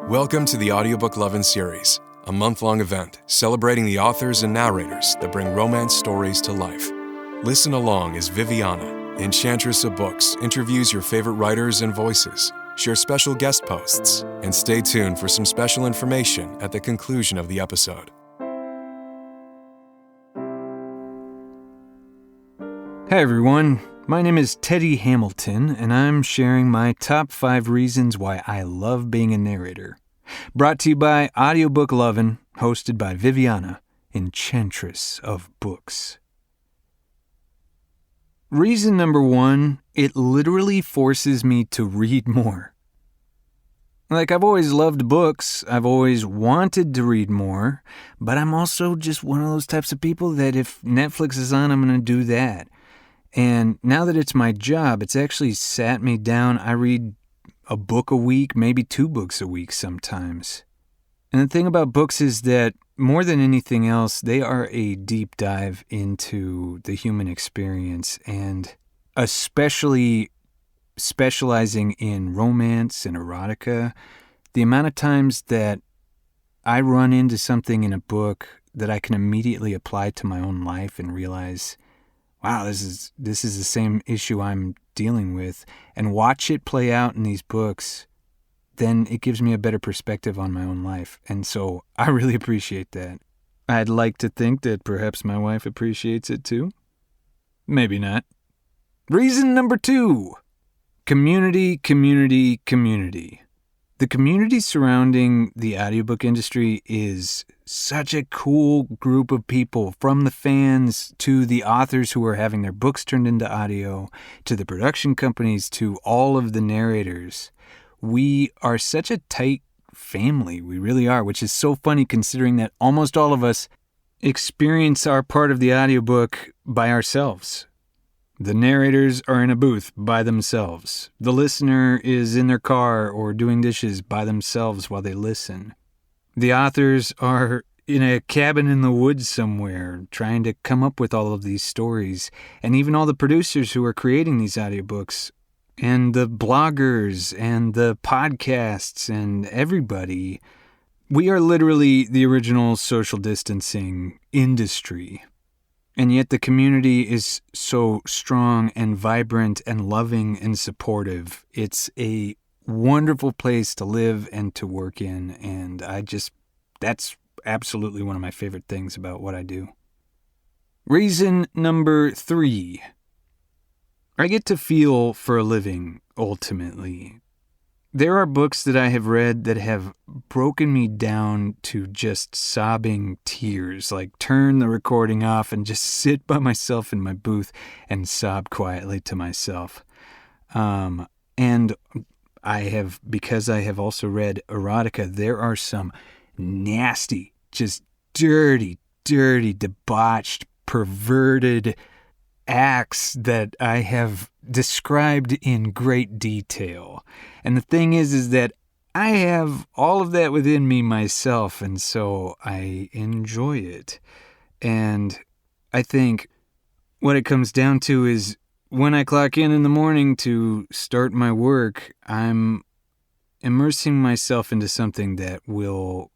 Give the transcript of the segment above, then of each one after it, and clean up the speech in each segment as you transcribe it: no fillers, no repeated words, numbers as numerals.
Welcome to the Audiobook Lovin Series, a month-long event celebrating the authors and narrators that bring romance stories to life. Listen along as Viviana, Enchantress of Books, interviews your favorite writers and voices, share special guest posts, and stay tuned for some special information at the conclusion of the episode. Hi everyone, my name is Teddy Hammilton, and I'm sharing my top 5 reasons why I love being a narrator. Brought to you by Audiobook Lovin, hosted by Viviana, Enchantress of Books. Reason number 1, it literally forces me to read more. I've always loved books, I've always wanted to read more, but I'm also just one of those types of people that if Netflix is on, I'm going to do that. And now that it's my job, it's actually sat me down. I read a book a week, maybe 2 books a week sometimes. And the thing about books is that more than anything else, they are a deep dive into the human experience, and especially specializing in romance and erotica, the amount of times that I run into something in a book that I can immediately apply to my own life and realize, wow, this is the same issue I'm dealing with, and watch it play out in these books, then it gives me a better perspective on my own life. And so I really appreciate that. I'd like to think that perhaps my wife appreciates it too. Maybe not. Reason number 2, community, community, community. The community surrounding the audiobook industry is such a cool group of people, from the fans to the authors who are having their books turned into audio, to the production companies, to all of the narrators. We are such a tight family, we really are, which is so funny considering that almost all of us experience our part of the audiobook by ourselves. The narrators are in a booth by themselves. The listener is in their car or doing dishes by themselves while they listen. The authors are in a cabin in the woods somewhere trying to come up with all of these stories. And even all the producers who are creating these audiobooks, and the bloggers and the podcasts and everybody, we are literally the original social distancing industry. And yet the community is so strong and vibrant and loving and supportive. It's a wonderful place to live and to work in, and that's absolutely one of my favorite things about what I do. Reason number 3, I get to feel for a living, ultimately. There are books that I have read that have broken me down to just sobbing tears, like turn the recording off and just sit by myself in my booth and sob quietly to myself. And because I have also read erotica, there are some nasty, just dirty, debauched, perverted acts that I have described in great detail. And the thing is that I have all of that within me myself, and so I enjoy it. And I think what it comes down to is when I clock in the morning to start my work, I'm immersing myself into something that will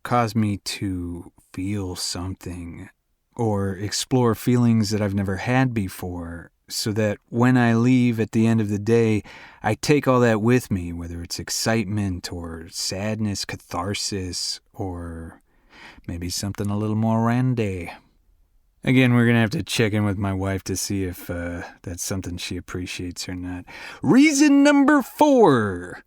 cause me to feel something or explore feelings that I've never had before, so that when I leave at the end of the day, I take all that with me, whether it's excitement or sadness, catharsis, or maybe something a little more randy. Again, we're going to have to check in with my wife to see if that's something she appreciates or not. Reason number 4.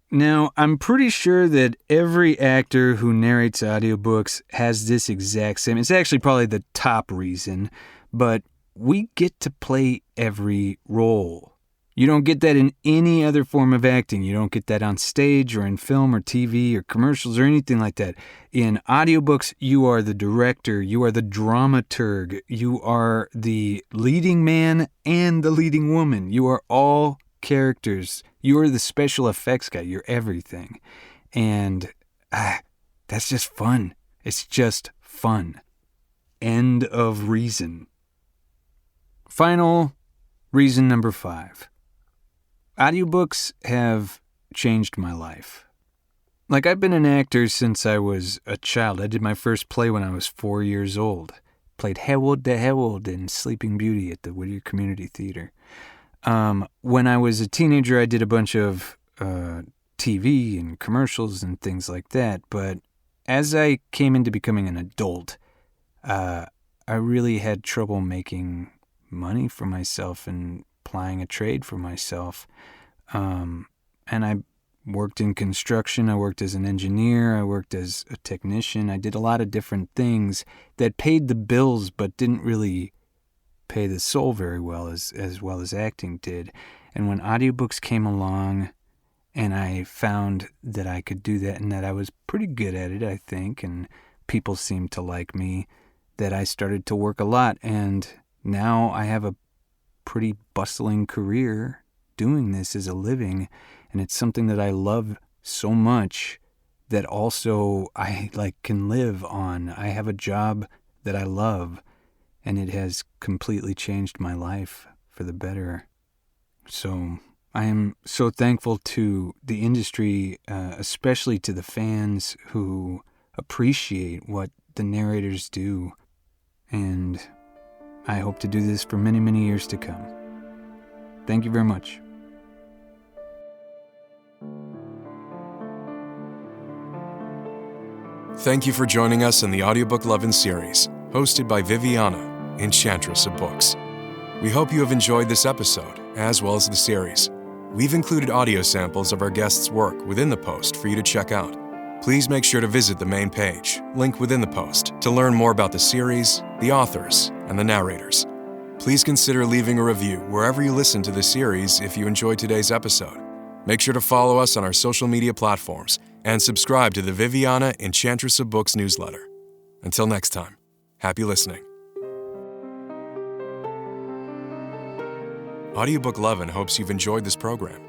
Now, I'm pretty sure that every actor who narrates audiobooks has this exact same. It's actually probably the top reason, but we get to play every role. You don't get that in any other form of acting. You don't get that on stage or in film or TV or commercials or anything like that. In audiobooks, you are the director, you are the dramaturg, you are the leading man and the leading woman. You are all characters. You are the special effects guy. You're everything. And that's just fun. It's just fun. End of reason. Final reason number 5. Audiobooks have changed my life. Like, I've been an actor since I was a child. I did my first play when I was 4 years old. Played Harold the Herald in Sleeping Beauty at the Whittier Community Theater. When I was a teenager, I did a bunch of TV and commercials and things like that. But as I came into becoming an adult, I really had trouble making money for myself and plying a trade for myself. And I worked in construction. I worked as an engineer. I worked as a technician. I did a lot of different things that paid the bills but didn't really pay the soul very well as acting did. And when audiobooks came along and I found that I could do that and that I was pretty good at it, I think, and people seemed to like me, that I started to work a lot. And now I have a pretty bustling career doing this as a living. And it's something that I love so much that also I can live on. I have a job that I love, and it has completely changed my life for the better. So I am so thankful to the industry, especially to the fans who appreciate what the narrators do. And I hope to do this for many, many years to come. Thank you very much. Thank you for joining us in the Audiobook Lovin Series, hosted by Viviana, Enchantress of Books. We hope you have enjoyed this episode, as well as the series. We've included audio samples of our guests' work within the post for you to check out. Please make sure to visit the main page, link within the post, to learn more about the series, the authors, and the narrators. Please consider leaving a review wherever you listen to the series if you enjoyed today's episode. Make sure to follow us on our social media platforms and subscribe to the Viviana Enchantress of Books newsletter. Until next time, happy listening. Audiobook Lovin hopes you've enjoyed this program.